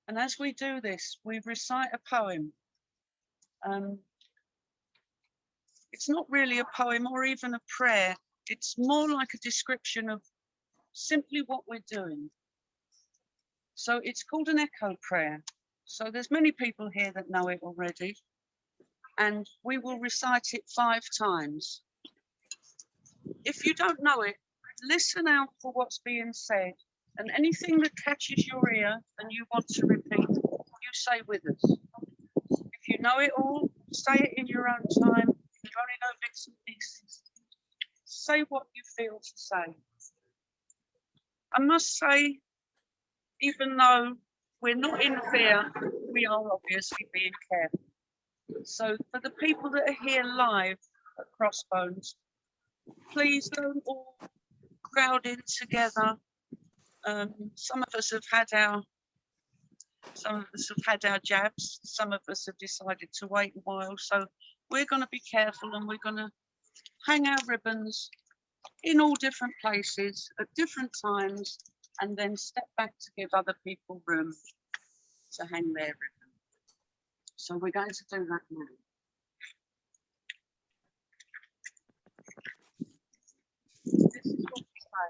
And as we do this, we recite a poem. It's not really a poem or even a prayer. It's more like a description of simply what we're doing. So it's called an echo prayer. So there's many people here that know it already. And we will recite it 5 times. If you don't know it, listen out for what's being said. And anything that catches your ear and you want to repeat, you say with us. If you know it all, say it in your own time. If you only know bits and pieces, say what you feel to say. I must say, even though we're not in fear, we are obviously being careful. So for the people that are here live at Crossbones, please don't all crowd in together. Some of us have had our jabs. Some of us have decided to wait a while. So we're going to be careful, and we're going to hang our ribbons in all different places at different times, and then step back to give other people room to hang their ribbon. So we're going to do that now. This is what we say.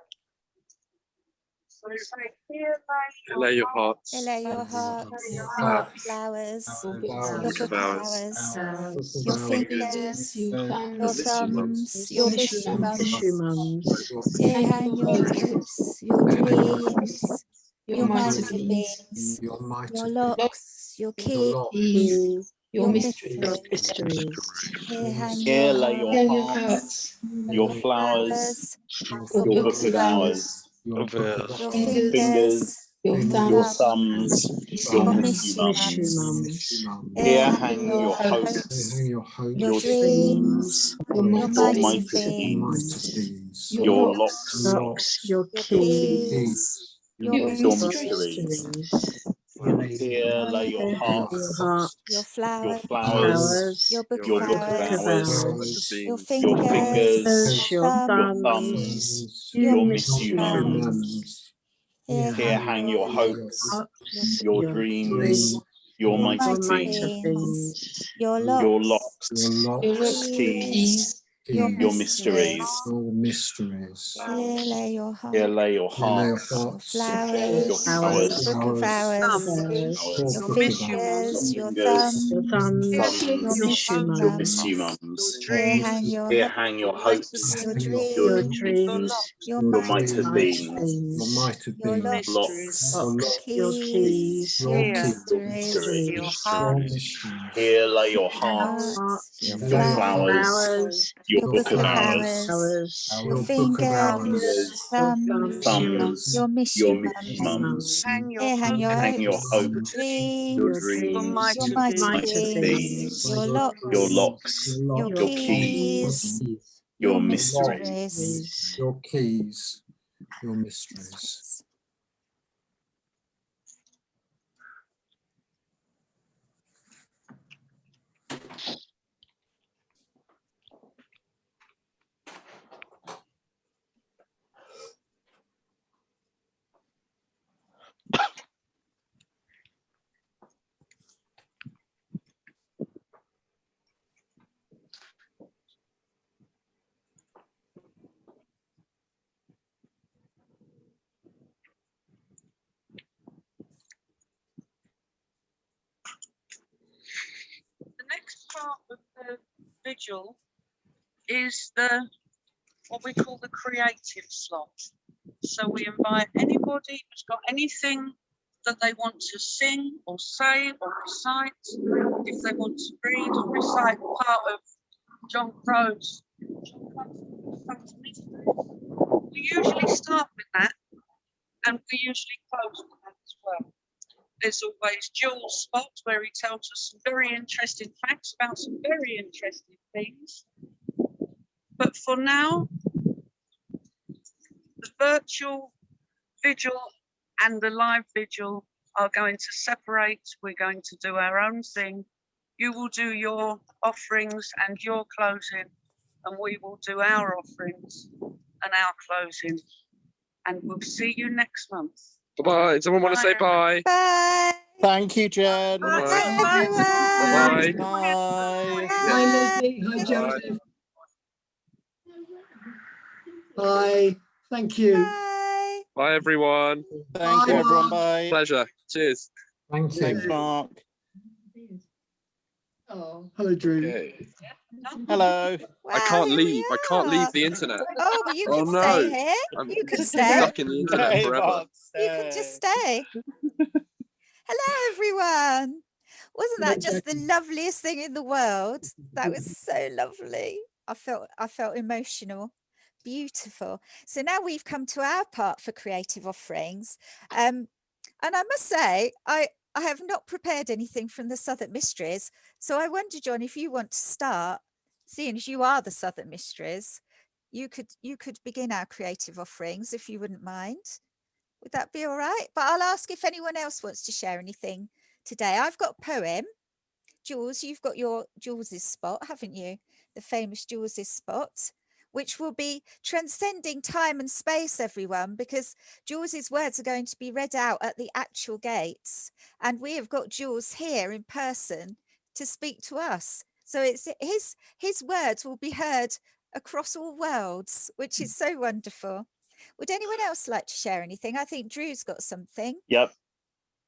So we say, here lay your hearts. Lay your hearts, Hearts. flowers, Your your book book of hours, your fingers, your your thumbs, your mystery mystery mums. mums. Here hang your hopes, your dreams, your mighty beings, Your might your of locks, your keys, keys, your mysteries. mysteries. Here hang Here lay your your hearts, your flowers, your book of hours, your Your fingers, your thumbs, your mystery mystery mums. mums. Here hang your hopes, Your hopes, your dreams, your mighty mighty beings, beings, your locks, your your keys, keys, your your mysteries. mysteries. Here lay your hearts, Your your flowers, flowers, your book your of book of hours, hours, your your fingers, fingers, your your thumbs, thumbs, your your mystery mystery mums. mums. Here Here hang hang your hopes, your your dreams, your mighty mighty beings, beings, your your locks, locks, your keys, your your mysteries. your mysteries. Here lay your Here heart, lay your Lay your hearts, hearts, flowers, your flowers, book of hours, your your book of fingers, your fingers, thumbs, your mystery your mystery mums. mums. Here hang your Here hang your hopes, your your dreams, dreams, your your mighty mighty beings, your might of your beings, locks, locks, your keys, your your keys, mysteries, your your heart, mysteries. Here lay your your hearts, hearts, your Your flowers, your your book of hours, your Your book of hours, fingers, thumbs, thumbs, your your mystery mystery mums. mums. hang your Here hang your Hang your hopes, hopes, dreams, your dreams, your mighty mighty beings, your your locks, locks, your your keys, your mysteries. your keys, your mysteries. The next part of the vigil is what we call the creative slot. So we invite anybody who's got anything that they want to sing or say or recite. If they want to read or recite part of John Crow's. We usually start with that, and we usually close with that as well. There's always Jules' spot where he tells us some very interesting facts about some very interesting things. But for now, the virtual vigil and the live vigil are going to separate. We're going to do our own thing. You will do your offerings and your closing, and we will do our offerings and our closing. And we'll see you next month. Bye-bye. Someone want to say bye? Bye. Thank you, Jen. Bye, Bye. everyone. Bye. Bye. Hi, Leslie. Hi, Bye. Joseph. Bye. Thank you. Bye. Bye, everyone. Thank you, Bye, everyone. Mark. Bye. Pleasure. Cheers. Thank you. Thanks, Mark. Oh, hello, Drew. Okay. Hello. I can't Here we leave. I can't leave are. the internet. Oh, but you Oh, can no. stay here. I'm You can stay. stuck in the internet Hey, forever. Mark, You can just stay. Hello, everyone. Wasn't that just the loveliest thing in the world? That was so lovely. I felt emotional. Beautiful. So now we've come to our part for creative offerings. And I must say, I have not prepared anything from the Southwark Mysteries. So I wonder, John, if you want to start, seeing as you are the Southwark Mysteries, you could begin our creative offerings if you wouldn't mind. Would that be all right? But I'll ask if anyone else wants to share anything today. I've got a poem. Jules, you've got your Jules's spot, haven't you? The famous Jules's spot, which will be transcending time and space, everyone, because Jules's words are going to be read out at the actual gates. And we have got Jules here in person to speak to us. So it's his words will be heard across all worlds, which is so wonderful. Would anyone else like to share anything? I think Drew's got something. Yep.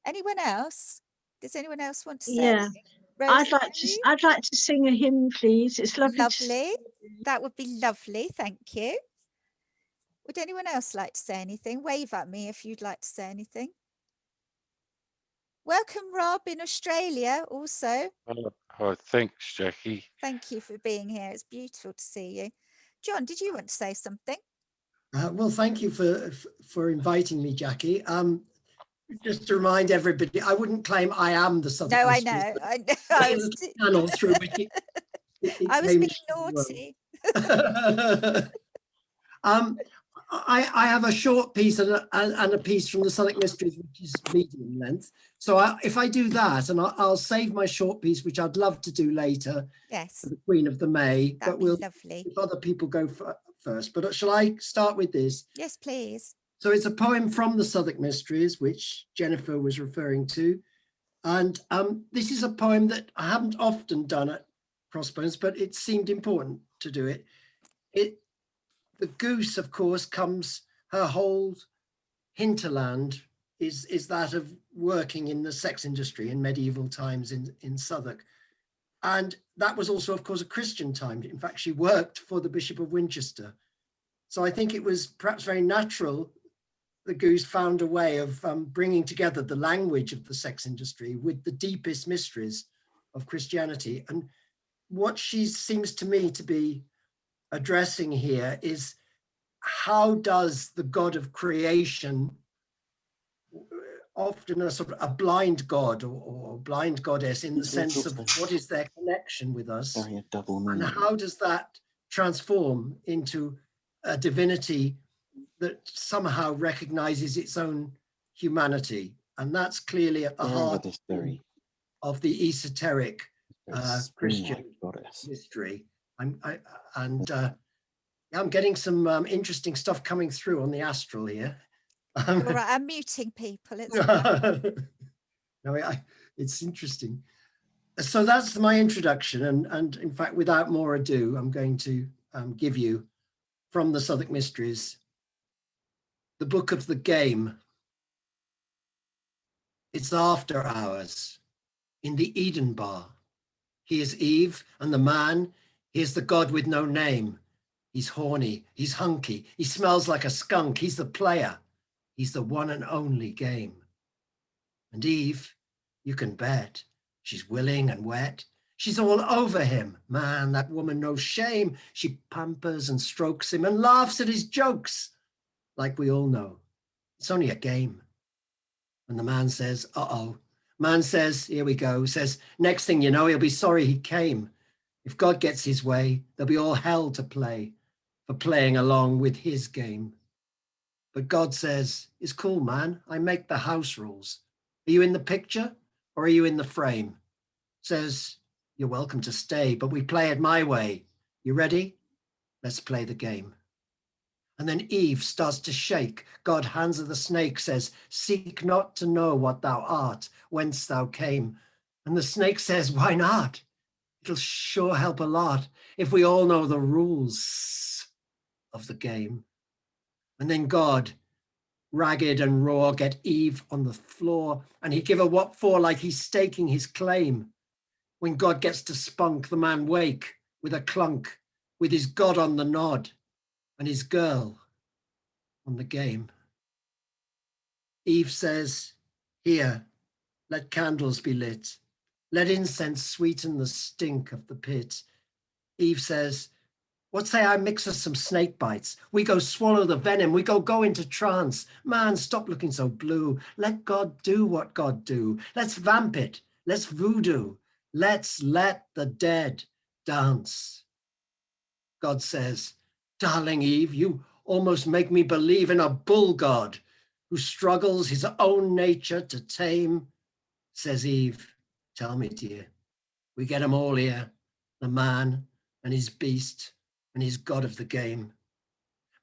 Anyone else? Does anyone else want to say Yeah, anything? I'd Rosemary? like to sing a hymn, please. It's lovely. Lovely. That would be lovely. Thank you. Would anyone else like to say anything? Wave at me if you'd like to say anything. Welcome, Rob, in Australia also. Oh, thanks, Jackie. Thank you for being here. It's beautiful to see you. John, did you want to say something? Well, thank you for inviting me, Jackie. Just to remind everybody, I wouldn't claim I am the Southwark No, I Mysteries, know. but I know. I was the channel through which it I was came being into the world. naughty. I have a short piece and a piece from the Southwark Mysteries, which is medium length. So if I do that, and I'll save my short piece, which I'd love to do later, Yes, for the Queen of the May, that'd but be we'll lovely. if other people go first. But shall I start with this? Yes, please. So it's a poem from the Southwark Mysteries, which Jennifer was referring to. And this is a poem that I haven't often done at Crossbones, but it seemed important to do it. The goose, of course, comes, her whole hinterland is that of working in the sex industry in medieval times in Southwark. And that was also, of course, a Christian time. In fact, she worked for the Bishop of Winchester. So I think it was perhaps very natural the goose found a way of bringing together the language of the sex industry with the deepest mysteries of Christianity. And what she seems to me to be addressing here is, how does the God of creation, often a sort of a blind God or blind goddess in the sense of what is their connection with us, and how does that transform into a divinity that somehow recognizes its own humanity? And that's clearly at the heart of the esoteric Christian mystery. I'm getting some interesting stuff coming through on the astral here. All right, I'm muting people. It's it's interesting. So that's my introduction. And in fact, without more ado, I'm going to give you from the Southwark Mysteries, the Book of the Game. It's after hours in the Eden bar. He is Eve, and the man, he is the God with no name. He's horny, he's hunky, he smells like a skunk, he's the player. He's the one and only game. And Eve, you can bet, she's willing and wet. She's all over him. Man, that woman knows shame. She pampers and strokes him and laughs at his jokes. Like we all know, it's only a game. And the man says, uh-oh. Man says, here we go, says, next thing you know, he'll be sorry he came. If God gets his way, there'll be all hell to play for playing along with his game. But God says, it's cool, man. I make the house rules. Are you in the picture or are you in the frame? Says, you're welcome to stay, but we play it my way. You ready? Let's play the game. And then Eve starts to shake. God hands her the snake, says, seek not to know what thou art, whence thou came. And the snake says, why not? It'll sure help a lot if we all know the rules of the game. And then God, ragged and raw, get Eve on the floor, and he give her what for, like he's staking his claim. When God gets to spunk, the man wake with a clunk, with his God on the nod and his girl on the game. Eve says, here, let candles be lit. Let incense sweeten the stink of the pit. Eve says, what say I mix us some snake bites? We go swallow the venom. We go into trance. Man, stop looking so blue. Let God do what God do. Let's vamp it. Let's voodoo. Let's let the dead dance. God says, darling Eve, you almost make me believe in a bull god who struggles his own nature to tame. Says Eve, tell me, dear, we get 'em all here, the man and his beast and his god of the game.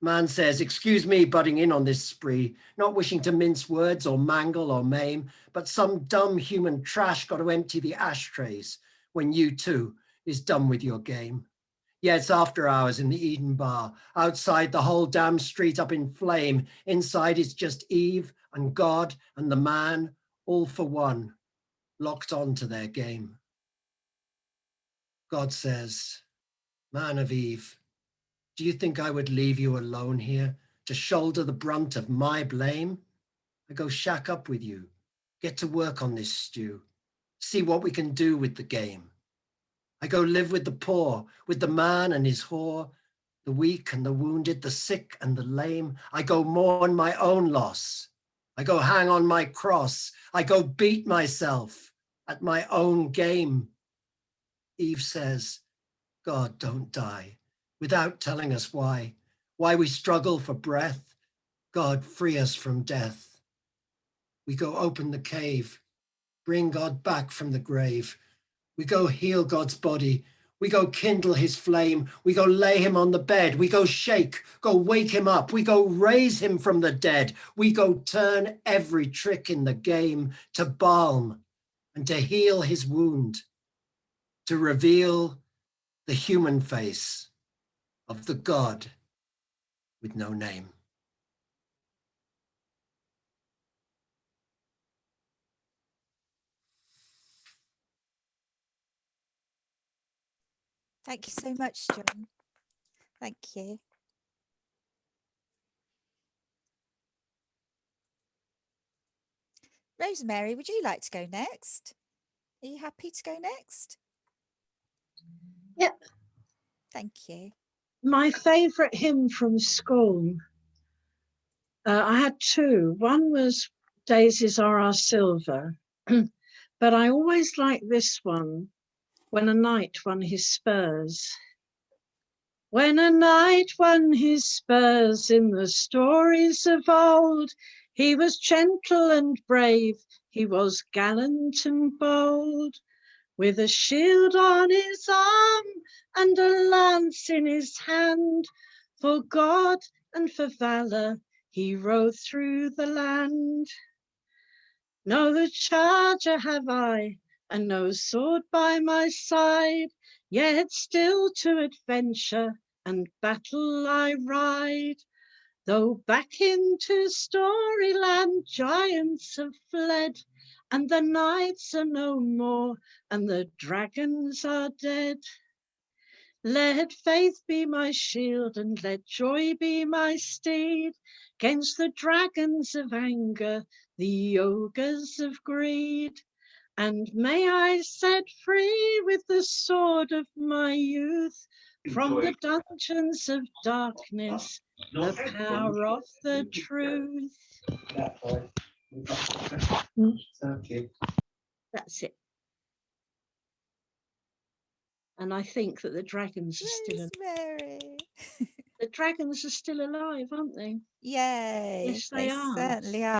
Man says, excuse me butting in on this spree, not wishing to mince words or mangle or maim, but some dumb human trash got to empty the ashtrays when you too is done with your game. Yeah, it's after hours in the Eden bar. Outside, the whole damn street up in flame. Inside, it's just Eve and God and the man, all for one, locked on to their game. God says, man of Eve, do you think I would leave you alone here to shoulder the brunt of my blame? I go shack up with you, get to work on this stew, see what we can do with the game. I go live with the poor, with the man and his whore, the weak and the wounded, the sick and the lame. I go mourn my own loss. I go hang on my cross. I go beat myself at my own game. Eve says, God, don't die, without telling us why we struggle for breath. God, free us from death. We go open the cave, bring God back from the grave. We go heal God's body. We go kindle his flame. We go lay him on the bed. We go shake, go wake him up. We go raise him from the dead. We go turn every trick in the game to balm and to heal his wound, to reveal the human face of the God with no name. Thank you so much, John. Thank you. Rosemary, would you like to go next? Are you happy to go next? Yep. Thank you. My favourite hymn from school, I had two. One was Daisies Are Our Silver, but I always like this one, When a Knight Won His Spurs. When a knight won his spurs in the stories of old, he was gentle and brave, he was gallant and bold. With a shield on his arm and a lance in his hand, for God and for valour he rode through the land. No charger have I, and no sword by my side, yet still to adventure and battle I ride. Though back into Storyland giants have fled, and the knights are no more, and the dragons are dead. Let faith be my shield, and let joy be my steed, 'gainst the dragons of anger, the ogres of greed. And may I set free with the sword of my youth, from the dungeons of darkness, the power of the truth. That's it. And I think that the dragons are still alive. Rosemary. The dragons are still alive, aren't they? Yay. Yes, they are. Certainly are.